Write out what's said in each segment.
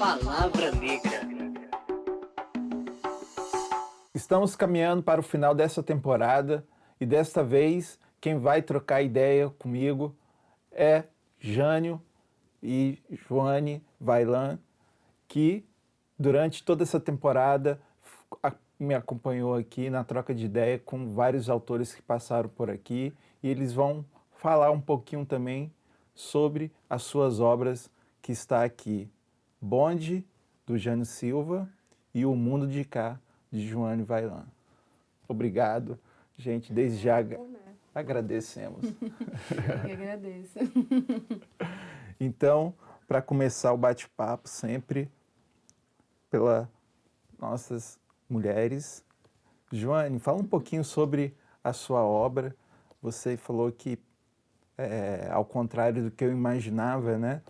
Palavra Negra. Estamos caminhando para o final dessa temporada e desta vez quem vai trocar ideia comigo é Jânio e Joane Vaillant, que durante toda essa temporada me acompanhou aqui na troca de ideia com vários autores que passaram por aqui e eles vão falar um pouquinho também sobre as suas obras que está aqui. Bonde, do Jânio Silva, e O Mundo de Cá, de Joane Vaillant. Obrigado, gente, desde já agradecemos. Eu que agradeço. Então, para começar o bate-papo, sempre pelas nossas mulheres. Joane, fala um pouquinho sobre a sua obra. Você falou que, ao contrário do que eu imaginava, né?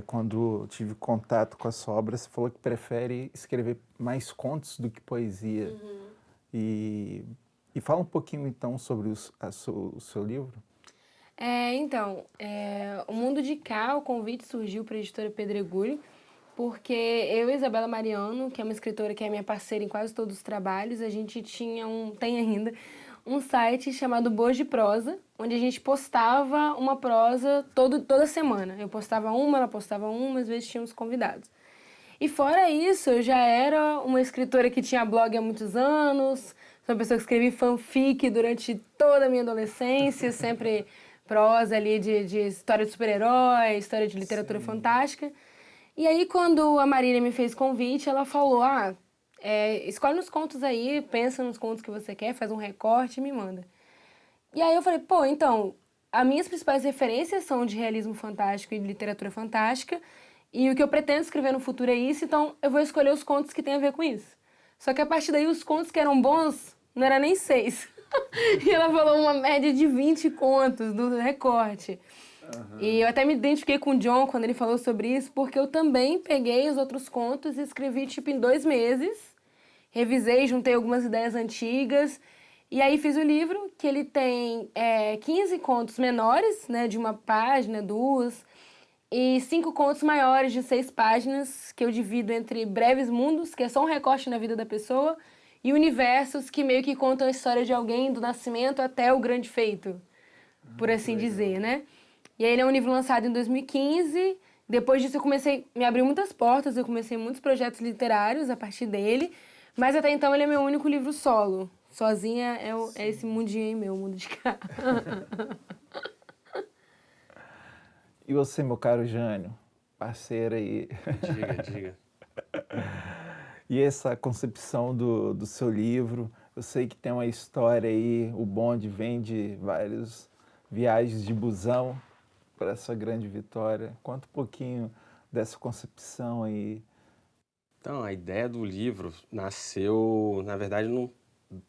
Quando tive contato com a sua obra, você falou que prefere escrever mais contos do que poesia. Uhum. E fala um pouquinho, então, sobre o seu livro. O Mundo de Cá, o convite surgiu para a editora Pedregulho, porque eu e Isabela Mariano, que é uma escritora que é minha parceira em quase todos os trabalhos, a gente tem ainda um site chamado Boas de Prosa, onde a gente postava uma prosa toda semana. Eu postava uma, ela postava uma, às vezes tínhamos convidados. E fora isso, eu já era uma escritora que tinha blog há muitos anos, sou uma pessoa que escrevi fanfic durante toda a minha adolescência, sempre prosa ali de história de super-herói, história de literatura fantástica. E aí, quando a Marília me fez convite, ela falou, escolhe uns contos aí, pensa nos contos que você quer, faz um recorte e me manda. E aí eu falei, então, as minhas principais referências são de realismo fantástico e de literatura fantástica, e o que eu pretendo escrever no futuro é isso, então eu vou escolher os contos que têm a ver com isso. Só que a partir daí, os contos que eram bons, não era nem 6. E ela falou uma média de 20 contos do recorte. Uhum. E eu até me identifiquei com o John quando ele falou sobre isso, porque eu também peguei os outros contos e escrevi, em 2 meses. Revisei, juntei algumas ideias antigas. E aí fiz o livro, que ele tem 15 contos menores, né, de 1 página, 2, e 5 contos maiores de 6 páginas, que eu divido entre breves mundos, que é só um recorte na vida da pessoa, e universos que meio que contam a história de alguém do nascimento até o grande feito, por assim dizer, né? E aí ele é um livro lançado em 2015. Depois disso me abriu muitas portas, eu comecei muitos projetos literários a partir dele, mas até então ele é meu único livro solo. Sozinha é esse mundinho aí meu, o mundo de cá. E você, meu caro Jânio, parceiro aí? Diga. E essa concepção do seu livro, eu sei que tem uma história aí, o bonde vem de várias viagens de busão para essa grande vitória. Conta um pouquinho dessa concepção aí. Então, a ideia do livro nasceu, na verdade,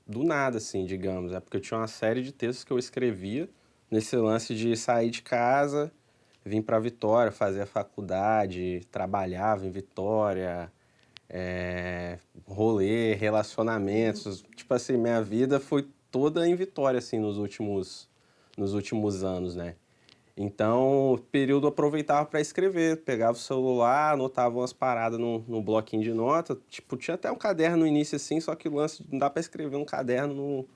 do nada, assim, digamos. É porque eu tinha uma série de textos que eu escrevia nesse lance de sair de casa, vim para Vitória, fazer a faculdade, trabalhava em Vitória, rolê, relacionamentos. Tipo assim, minha vida foi toda em Vitória, assim, nos últimos anos, né? Então, o período eu aproveitava para escrever, pegava o celular, anotava umas paradas no bloquinho de nota. Tipo, tinha até um caderno no início assim, só que o lance não dá para escrever um caderno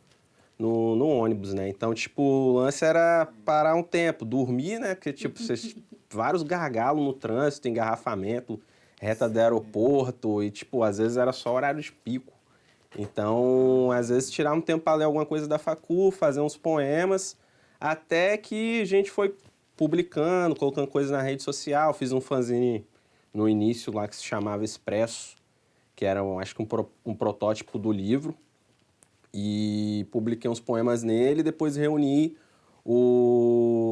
no ônibus, né? Então, tipo, o lance era parar um tempo, dormir, né? Porque, tipo, vários gargalos no trânsito, engarrafamento, reta do aeroporto e, tipo, às vezes era só horário de pico. Então, às vezes tirar um tempo para ler alguma coisa da facu, fazer uns poemas, até que a gente foi publicando, colocando coisas na rede social. Fiz um fanzine no início lá que se chamava Expresso, que era, acho que um protótipo do livro. E publiquei uns poemas nele, depois reuni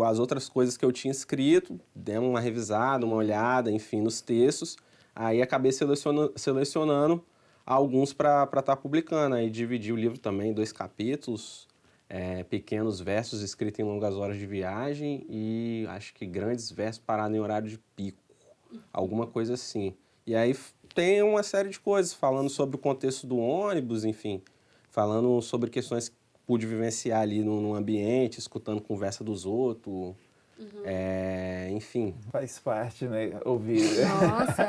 as outras coisas que eu tinha escrito, dei uma revisada, uma olhada, enfim, nos textos. Aí acabei selecionando alguns para estar publicando. Aí dividi o livro também em 2 capítulos, pequenos versos escritos em longas horas de viagem e acho que grandes versos parados em horário de pico, alguma coisa assim. E aí tem uma série de coisas falando sobre o contexto do ônibus, enfim, falando sobre questões que pude vivenciar ali no ambiente, escutando conversa dos outros, enfim. Faz parte, né? Ouvir. Nossa,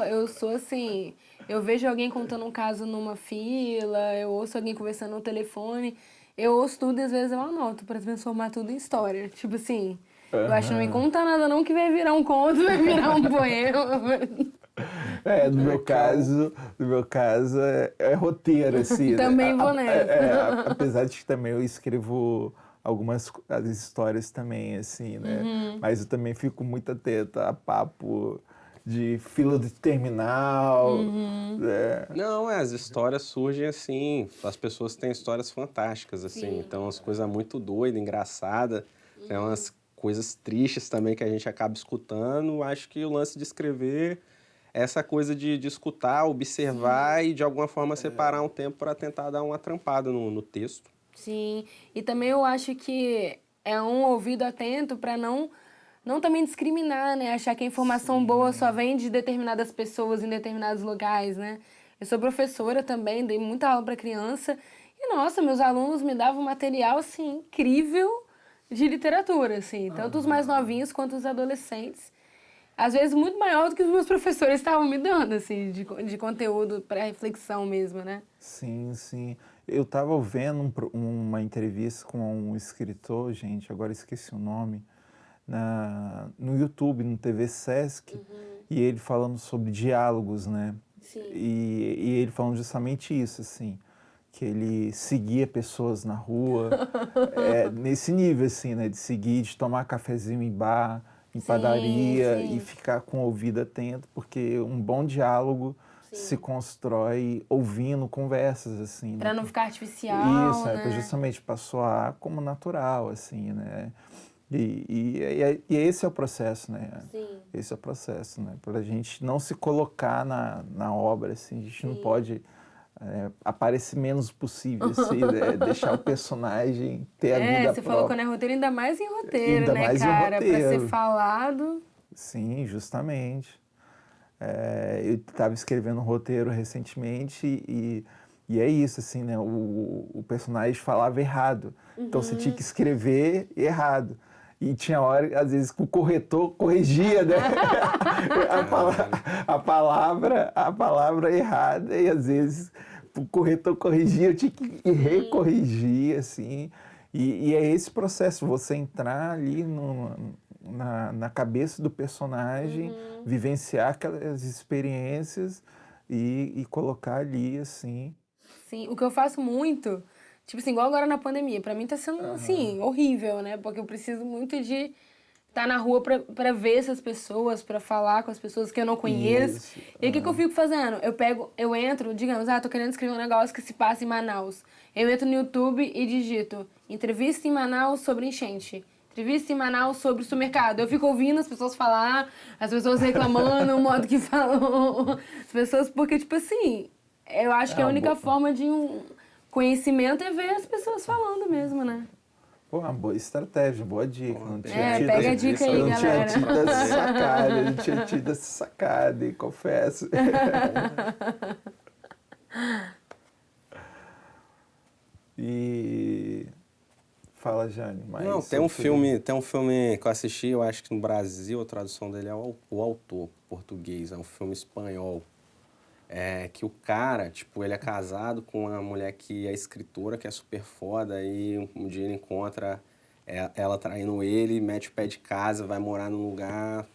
eu sou assim, eu vejo alguém contando um caso numa fila, eu ouço alguém conversando no telefone, eu ouço tudo e às vezes eu anoto pra transformar tudo em história. Tipo assim, eu acho que não me conta nada não que vai virar um conto, vai virar um poema. No meu caso é roteiro, assim. Também vou nessa. Apesar de que também eu escrevo algumas as histórias também, assim, né? Mas eu também fico muito atento a papo de fila de terminal. Não, as histórias surgem assim, as pessoas têm histórias fantásticas, assim, Sim. então as coisas muito doidas, engraçadas, tem umas coisas tristes também que a gente acaba escutando. Acho que o lance de escrever é essa coisa de escutar, observar e de alguma forma separar um tempo para tentar dar uma trampada no texto. Sim, e também eu acho que é um ouvido atento para não também discriminar, né? Achar que a informação boa só vem de determinadas pessoas em determinados lugares, né? Eu sou professora também, dei muita aula para criança e, nossa, meus alunos me davam material, assim, incrível de literatura, assim, tanto os mais novinhos quanto os adolescentes. Às vezes muito maior do que os meus professores estavam me dando, assim, de conteúdo para reflexão mesmo, né? Sim, sim. Eu estava vendo uma entrevista com um escritor, gente, agora esqueci o nome, no YouTube, no TV Sesc, e ele falando sobre diálogos, né? Sim. E ele falando justamente isso, assim, que ele seguia pessoas na rua, nesse nível, assim, né? De seguir, de tomar cafezinho em bar, em padaria, sim. e ficar com o ouvido atento, porque um bom diálogo se constrói ouvindo conversas, assim. Para né? não ficar artificial, Isso, né? justamente para soar como natural, assim, né? E esse é o processo, né? Sim. Esse é o processo, né? Para a gente não se colocar na obra, assim, a gente não pode aparecer menos possível, assim, né? Deixar o personagem ter a vida Você própria. falou quando é roteiro, ainda mais em roteiro, Ainda né, mais em cara? Pra roteiro. ser falado. Sim, justamente. Eu estava escrevendo um roteiro recentemente e é isso, assim, né? O personagem falava errado. Então você tinha que escrever errado. E tinha hora, às vezes, que o corretor corrigia, né? a palavra errada, e às vezes o corretor corrigia, eu tinha que recorrigir, assim. E é esse processo, você entrar ali na cabeça do personagem, vivenciar aquelas experiências e colocar ali, assim. Sim, o que eu faço muito, tipo assim, igual agora na pandemia, pra mim tá sendo, assim, horrível, né? Porque eu preciso muito de estar na rua pra ver essas pessoas, pra falar com as pessoas que eu não conheço. Isso. E o que eu fico fazendo? Eu entro, digamos, tô querendo escrever um negócio que se passa em Manaus. Eu entro no YouTube e digito entrevista em Manaus sobre enchente. Entrevista em Manaus sobre o supermercado. Eu fico ouvindo as pessoas falar, as pessoas reclamando, o modo que falam. As pessoas, porque, tipo assim, eu acho que a única forma de um conhecimento é ver as pessoas falando mesmo, né? Pô, uma boa estratégia, boa dica. Não tinha pega a dica aí, não galera. tinha tido essa sacada, não tinha tido essa sacada, confesso. E fala, Jane, mas Não, tem um filme que eu assisti, eu acho que no Brasil a tradução dele é O Autor, português, é um filme espanhol. Que o cara, tipo, ele é casado com uma mulher que é escritora, que é super foda, e um dia ele encontra ela traindo ele, mete o pé de casa, vai morar num lugar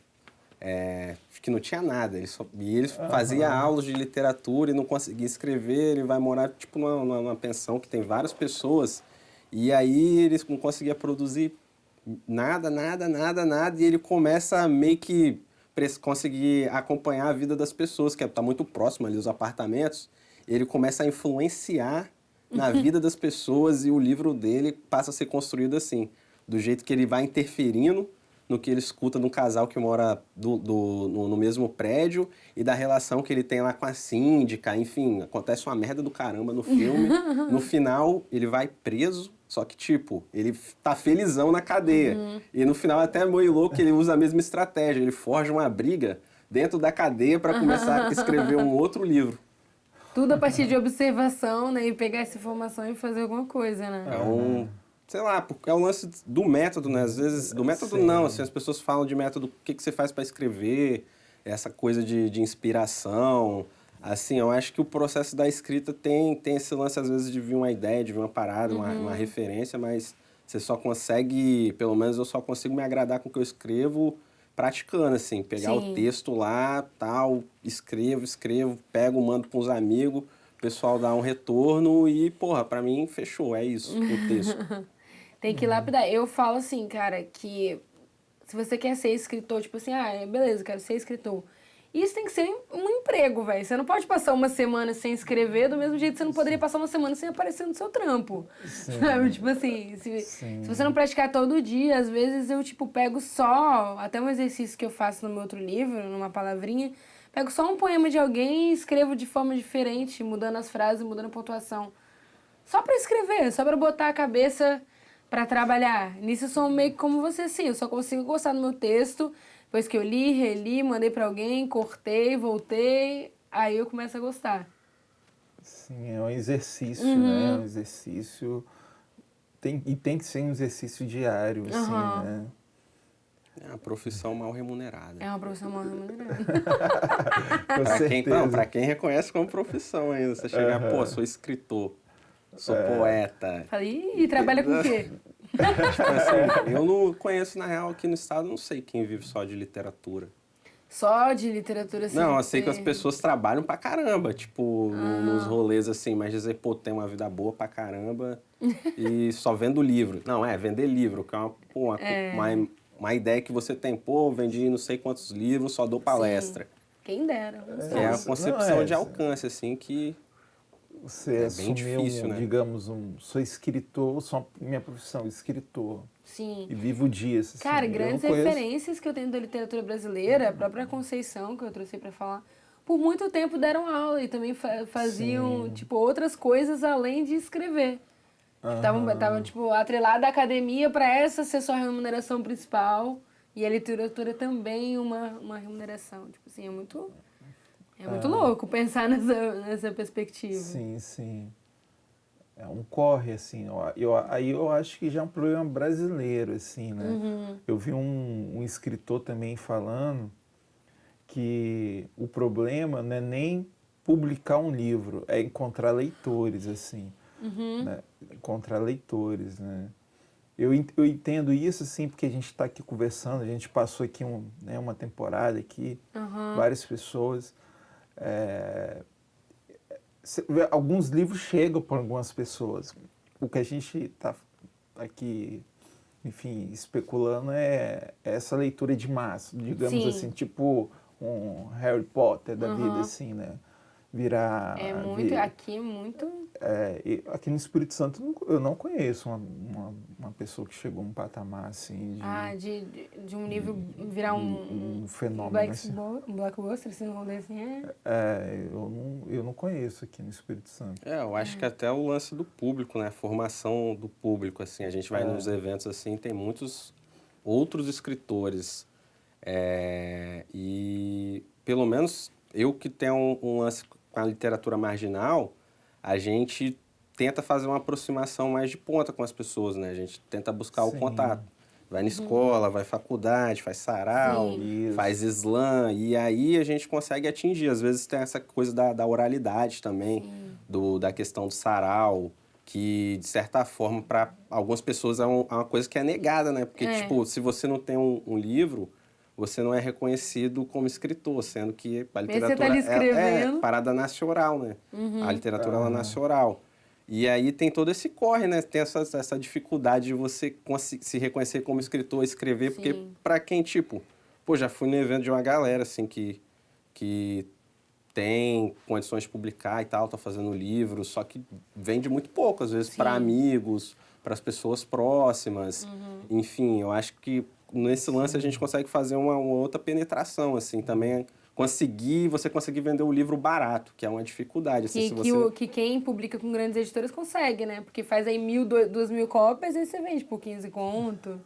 que não tinha nada. Ele fazia aulas de literatura e não conseguia escrever, ele vai morar, tipo, numa pensão que tem várias pessoas, e aí ele não conseguia produzir nada, e ele começa a meio que conseguir acompanhar a vida das pessoas, que está muito próximo ali, os apartamentos, ele começa a influenciar na vida das pessoas e o livro dele passa a ser construído assim, do jeito que ele vai interferindo no que ele escuta de um casal que mora no mesmo prédio e da relação que ele tem lá com a síndica, enfim, acontece uma merda do caramba no filme. No final, ele vai preso, só que, tipo, ele tá felizão na cadeia. E no final, até meio louco, que ele usa a mesma estratégia. Ele forja uma briga dentro da cadeia para começar a escrever um outro livro. Tudo a partir de observação, né? E pegar essa informação e fazer alguma coisa, né? sei lá, porque é o lance do método, né? Às vezes, do método Sim. não, assim, as pessoas falam de método, o que você faz para escrever, essa coisa de inspiração. Assim, eu acho que o processo da escrita tem esse lance, às vezes, de vir uma ideia, de vir uma parada, uma referência, mas você só consegue, pelo menos eu só consigo me agradar com o que eu escrevo praticando, assim, pegar o Sim. texto lá, tal, escrevo, pego, mando para uns amigos, o pessoal dá um retorno e, porra, pra mim, fechou, é isso, o texto. Tem que lapidar. Eu falo assim, cara, que se você quer ser escritor, tipo assim, beleza, quero ser escritor. Isso tem que ser um emprego, velho. Você não pode passar uma semana sem escrever, do mesmo jeito que você não poderia passar uma semana sem aparecer no seu trampo. Sabe? Tipo assim, se você não praticar todo dia, às vezes eu, tipo, pego só, até um exercício que eu faço no meu outro livro, numa palavrinha, pego só um poema de alguém e escrevo de forma diferente, mudando as frases, mudando a pontuação. Só pra escrever, só pra botar a cabeça pra trabalhar. Nisso eu sou meio que como você, assim. Eu só consigo gostar do meu texto depois que eu li, reli, mandei pra alguém, cortei, voltei, aí eu começo a gostar. Sim, é um exercício, né? É um exercício... tem que ser um exercício diário, assim, né? É uma profissão mal remunerada. É uma profissão mal remunerada. Com certeza. Pra quem reconhece como profissão ainda. Você chegar, pô, sou escritor, sou poeta. Falei, e trabalha com o quê? Tipo assim, eu não conheço, na real, aqui no estado, não sei quem vive só de literatura. Só de literatura, assim. Não, eu sei que as pessoas trabalham pra caramba, tipo, nos rolês assim, mas dizer, pô, tem uma vida boa pra caramba e só vendo livro. Não, vender livro, que é uma ideia que você tem, pô, vendi não sei quantos livros, só dou palestra. Sim. Quem dera. Que é a concepção de alcance, assim, que você bem assumiu, difícil, né? digamos, sou escritor, minha profissão, escritor. Sim. E vivo o dia. Assim, Cara, eu grandes não conheço. referências que eu tenho da literatura brasileira, a própria Conceição, que eu trouxe pra falar, por muito tempo deram aula e também faziam, tipo, outras coisas além de escrever. Estavam, tipo, atrelada à academia para essa ser sua remuneração principal e a literatura também uma remuneração. Tipo assim, é muito louco pensar nessa perspectiva. Sim, sim. É um corre, assim. Aí eu acho que já é um problema brasileiro, assim, né? Eu vi um escritor também falando que o problema não é nem publicar um livro, é encontrar leitores, assim. Né? Encontrar leitores, né? Eu entendo isso, assim, porque a gente está aqui conversando, a gente passou aqui uma temporada aqui, várias pessoas. Alguns livros chegam para algumas pessoas. O que a gente está aqui, enfim, especulando é essa leitura de massa, digamos Sim. assim, tipo um Harry Potter da vida, assim, né? Virar... Aqui é muito... aqui no Espírito Santo eu não conheço uma pessoa que chegou a um patamar assim de um livro virar um fenômeno assim. Um blockbuster, assim, um rolê assim, eu não conheço aqui no Espírito Santo. eu acho que até o lance do público, né? A formação do público, assim. A gente vai nos eventos, assim, tem muitos outros escritores. E, pelo menos, eu que tenho um lance com a literatura marginal, a gente tenta fazer uma aproximação mais de ponta com as pessoas, né? A gente tenta buscar o contato. Vai na escola, vai faculdade, faz sarau, faz slam, e aí a gente consegue atingir. Às vezes tem essa coisa da oralidade também, da questão do sarau, que, de certa forma, para algumas pessoas é uma coisa que é negada, né? Porque, tipo, se você não tem um livro, você não é reconhecido como escritor, sendo que a literatura tá ali escrevendo. é parada nacional, né? A literatura ela é nacional. E aí tem todo esse corre, né? Tem essa dificuldade de você se reconhecer como escritor, escrever, porque pra quem, tipo... Pô, já fui no evento de uma galera, assim, que tem condições de publicar e tal, tá fazendo livro, só que vende muito pouco, às vezes, para amigos, para as pessoas próximas. Enfim, eu acho que nesse lance a gente consegue fazer uma outra penetração, assim, também você conseguir vender o livro barato, que é uma dificuldade. Assim, que quem publica com grandes editoras consegue, né? Porque faz aí 1.000, 2.000 cópias e você vende por 15 conto.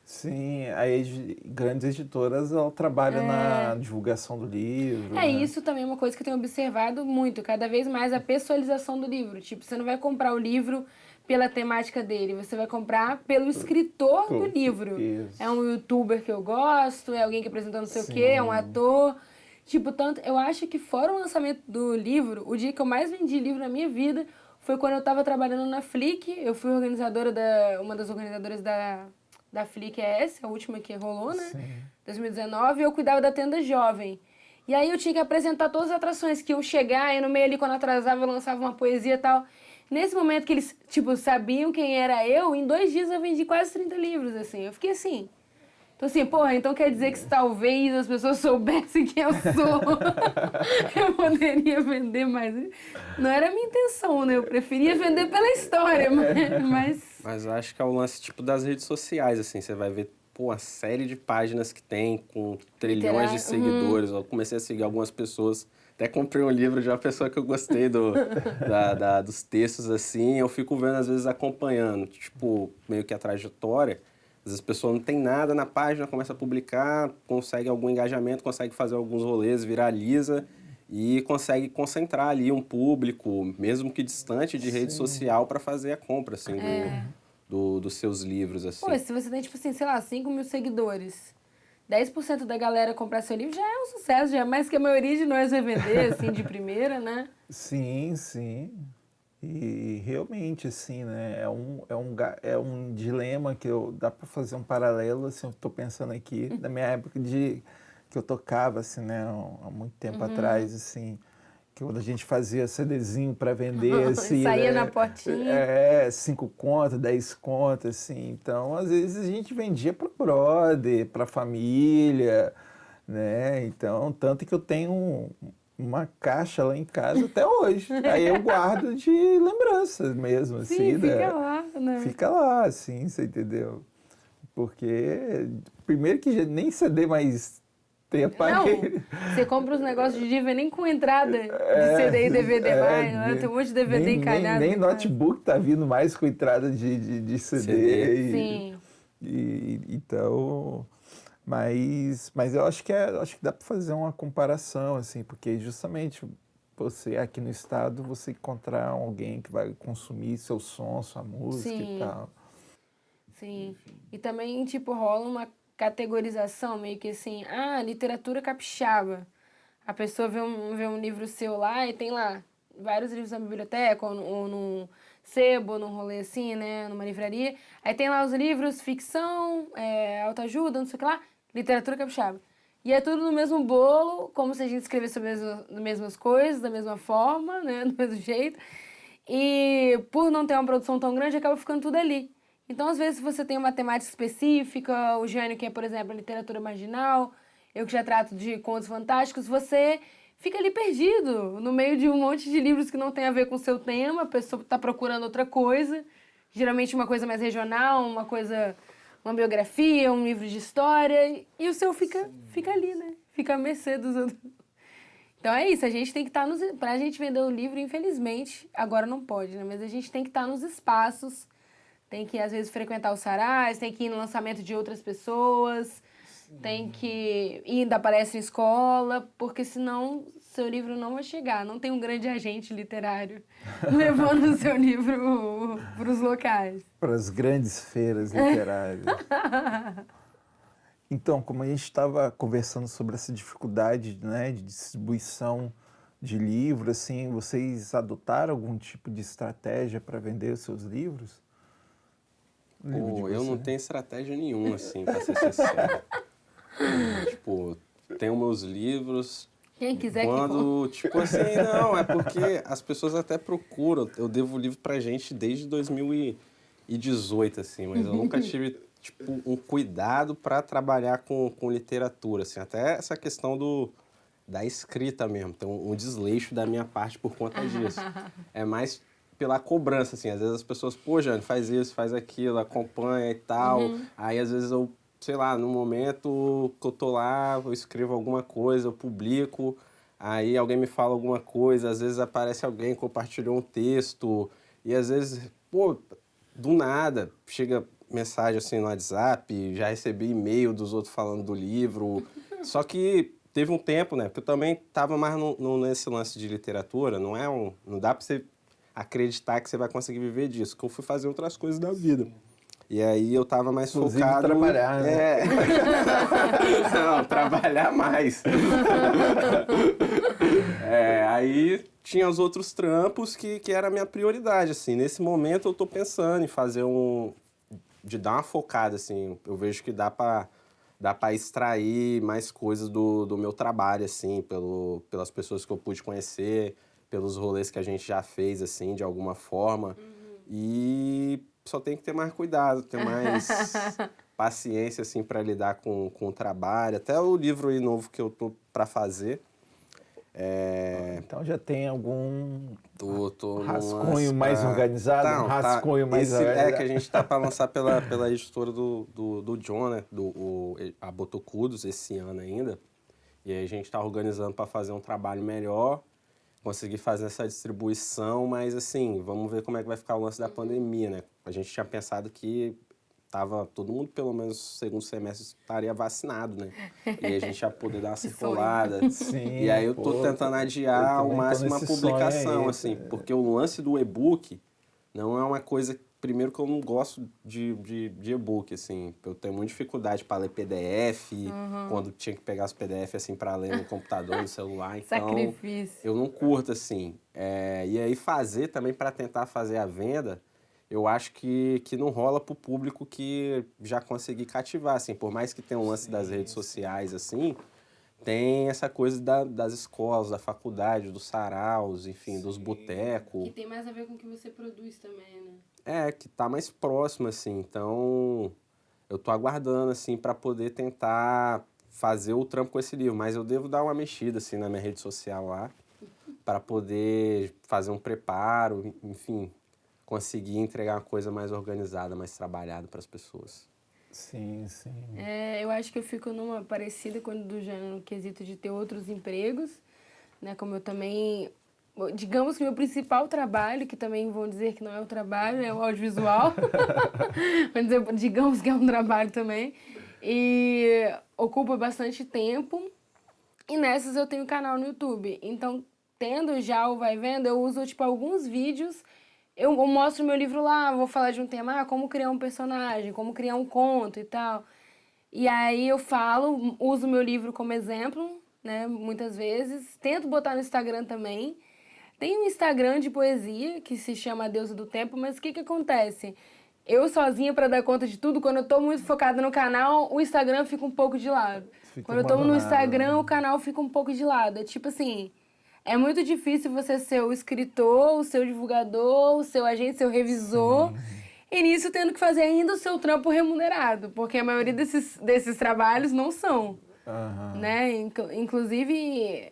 Sim, aí grandes editoras trabalham na divulgação do livro. Né? Isso também é uma coisa que eu tenho observado muito, cada vez mais a pessoalização do livro. Tipo, você não vai comprar o livro pela temática dele, você vai comprar pelo escritor do livro. Isso. É um youtuber que eu gosto, é alguém que apresentou não sei o Sim. quê, é um ator. Tipo, tanto, eu acho que fora o lançamento do livro, o dia que eu mais vendi livro na minha vida foi quando eu estava trabalhando na Flick. Eu fui organizadora uma das organizadoras da Flick a última que rolou, né? Sim. 2019, e eu cuidava da tenda jovem. E aí eu tinha que apresentar todas as atrações que iam chegar, e no meio ali, quando atrasava, eu lançava uma poesia e tal. Nesse momento que eles, tipo, sabiam quem era eu, em 2 dias eu vendi quase 30 livros, assim. Eu fiquei assim... Então, assim, porra, então quer dizer que se talvez as pessoas soubessem quem eu sou, eu poderia vender mais. Não era a minha intenção, né? Eu preferia vender pela história, mas... Mas eu acho que é o lance, tipo, das redes sociais, assim. Você vai ver, pô, a série de páginas que tem com trilhões de seguidores. Eu comecei a seguir algumas pessoas. Até comprei um livro de uma pessoa que eu gostei dos textos, assim. Eu fico vendo, às vezes, acompanhando, tipo, meio que a trajetória. Às vezes a pessoa não tem nada na página, começa a publicar, consegue algum engajamento, consegue fazer alguns rolês, viraliza e consegue concentrar ali um público, mesmo que distante de rede social, para fazer a compra, assim, dos seus livros, assim. Pô, se você tem, tipo assim, sei lá, 5 mil seguidores, 10% da galera comprar seu livro já é um sucesso, já é mais que a maioria de nós vai vender, assim, de primeira, né? Sim, sim. E realmente, assim, né, é um dilema que dá para fazer um paralelo, assim, eu estou pensando aqui, da minha época que eu tocava, assim, né, há muito tempo atrás, assim, que quando a gente fazia CDzinho para vender, assim, Saía né, na portinha. 5 contas, 10 contas, assim, então, às vezes a gente vendia para brother, para família, né, então, tanto que eu tenho uma caixa lá em casa até hoje. Aí eu guardo de lembranças mesmo, assim. Sim, fica né? lá, né? Fica lá, assim, você entendeu? Porque, primeiro que nem CD mais tem Não, aparelho. você compra os negócios de DVD nem com entrada de CD e DVD mais, né? Tem um monte de DVD encalhado. Nem notebook tá vindo mais com entrada de CD. Sim. Então... Mas eu acho que dá para fazer uma comparação, assim, porque justamente você aqui no estado, você encontrar alguém que vai consumir seu som, sua música Sim. e tal. Sim. E também, tipo, rola uma categorização, meio que assim, literatura capixaba. A pessoa vê um livro seu lá e tem lá vários livros na biblioteca, ou num sebo, num rolê assim, né, numa livraria. Aí tem lá os livros, ficção, autoajuda, não sei o que lá, literatura capixaba. E é tudo no mesmo bolo, como se a gente escrevesse as mesmas coisas, da mesma forma, né, do mesmo jeito. E por não ter uma produção tão grande, acaba ficando tudo ali. Então, às vezes, você tem uma temática específica, o Jânio, que é, por exemplo, a literatura marginal, eu que já trato de contos fantásticos, você fica ali perdido, no meio de um monte de livros que não tem a ver com o seu tema, a pessoa está procurando outra coisa, geralmente uma coisa mais regional, uma biografia, um livro de história, e o seu fica ali, né? Fica à mercê dos outros. Então é isso, a gente tem que estar pra gente vender o livro, infelizmente, agora não pode, né? Mas a gente tem que estar nos espaços, tem que, às vezes, frequentar os sarais, tem que ir no lançamento de outras pessoas, tem que ir ainda aparece em escola, porque senão seu livro não vai chegar. Não tem um grande agente literário levando o seu livro para os locais. Para as grandes feiras literárias. Então, como a gente estava conversando sobre essa dificuldade, né, de distribuição de livros, assim, vocês adotaram algum tipo de estratégia para vender os seus livros? Pô, eu não tenho estratégia nenhuma, assim, para ser sincero. Tipo, tenho meus livros. Quem quiser quando, tipo assim, não, é porque as pessoas até procuram. Eu devo livro pra gente desde 2018, assim, mas eu nunca tive, tipo, um cuidado para trabalhar com literatura, assim. Até essa questão da escrita mesmo. Tem um desleixo da minha parte por conta disso. É mais pela cobrança, assim. Às vezes as pessoas, pô, Jane, faz isso, faz aquilo, acompanha e tal. Aí, às vezes, eu, sei lá, no momento que eu tô lá, eu escrevo alguma coisa, eu publico, aí alguém me fala alguma coisa, às vezes aparece alguém que compartilhou um texto, e às vezes, pô, do nada, chega mensagem assim no WhatsApp, já recebi e-mail dos outros falando do livro, só que teve um tempo, né, porque eu também tava mais nesse lance de literatura, não dá pra você acreditar que você vai conseguir viver disso, que eu fui fazer outras coisas da vida. E aí eu tava mais Inclusive, focado... trabalhar, né? Não, trabalhar mais. Aí tinha os outros trampos que era a minha prioridade, assim. Nesse momento eu tô pensando em fazer de dar uma focada, assim. Eu vejo que dá pra extrair mais coisas do meu trabalho, assim, pelas pessoas que eu pude conhecer, pelos rolês que a gente já fez, assim, de alguma forma. E só tem que ter mais cuidado, ter mais paciência, assim, para lidar com o trabalho. Até o livro aí novo que eu tô para fazer. Então já tem algum Tô rascunho mais organizado? Não, um rascunho mais organizado. Que a gente tá para lançar pela editora do John, né? A Botocudos, esse ano ainda. E aí a gente tá organizando para fazer um trabalho melhor, conseguir fazer essa distribuição, mas assim, vamos ver como é que vai ficar o lance da pandemia, né? A gente tinha pensado que tava todo mundo, pelo menos no segundo semestre, estaria vacinado, né? E aí a gente ia poder dar uma circulada. Sim, E aí eu tô tentando adiar ao máximo a publicação, aí, assim, porque o lance do e-book não é uma coisa... Primeiro que eu não gosto de e-book, assim. Eu tenho muita dificuldade para ler PDF, quando tinha que pegar os PDF, assim, para ler no computador, no celular. Então, Sacrifício. eu não curto, assim. E aí fazer também, para tentar fazer a venda, eu acho que não rola pro público que já consegui cativar, assim. Por mais que tenha um lance das redes sociais, assim, tem essa coisa das escolas, da faculdade, dos saraus, enfim, dos botecos. Que tem mais a ver com o que você produz também, né? Que tá mais próximo, assim. Então, eu tô aguardando, assim, para poder tentar fazer o trampo com esse livro. Mas eu devo dar uma mexida, assim, na minha rede social lá, para poder fazer um preparo, enfim, conseguir entregar uma coisa mais organizada, mais trabalhada para as pessoas. Sim, sim. Eu acho que eu fico numa parecida com a do Jânio, no quesito de ter outros empregos, né? Como eu também... Digamos que meu principal trabalho, que também vão dizer que não é o trabalho, é o audiovisual. Digamos que é um trabalho também. E ocupa bastante tempo. E nessas eu tenho canal no YouTube. Então, tendo já o Vai Vendo, eu uso, tipo, alguns vídeos. Eu mostro meu livro lá, vou falar de um tema, como criar um personagem, como criar um conto e tal. E aí eu falo, uso meu livro como exemplo, né, muitas vezes. Tento botar no Instagram também. Tem um Instagram de poesia que se chama A Deusa do Tempo, mas o que acontece? Eu sozinha, para dar conta de tudo, quando eu tô muito focada no canal, o Instagram fica um pouco de lado. Quando eu tô no Instagram, o canal fica um pouco de lado. É tipo assim, é muito difícil você ser o escritor, o seu divulgador, o seu agente, seu revisor. Sim. E nisso tendo que fazer ainda o seu trampo remunerado, porque a maioria desses trabalhos não são. Né? Inclusive...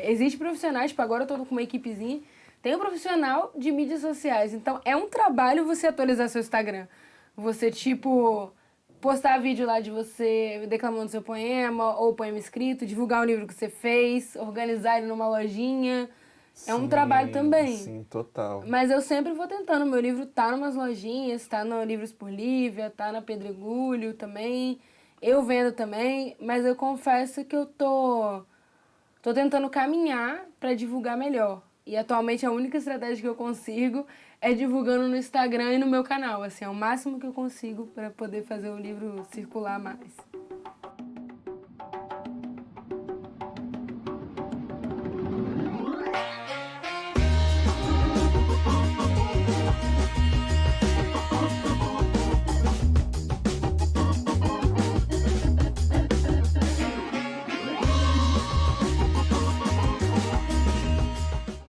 existe profissionais, tipo, agora eu tô com uma equipezinha, tem um profissional de mídias sociais, então é um trabalho você atualizar seu Instagram, você, tipo, postar vídeo lá de você declamando seu poema, ou poema escrito, divulgar o livro que você fez, organizar ele numa lojinha, é um trabalho também. Sim, total. Mas eu sempre vou tentando, meu livro tá numas lojinhas, tá no Livros por Lívia, tá na Pedregulho também, eu vendo também, mas eu confesso que eu tô tentando caminhar para divulgar melhor. E atualmente a única estratégia que eu consigo é divulgando no Instagram e no meu canal. Assim, é o máximo que eu consigo para poder fazer o livro circular mais.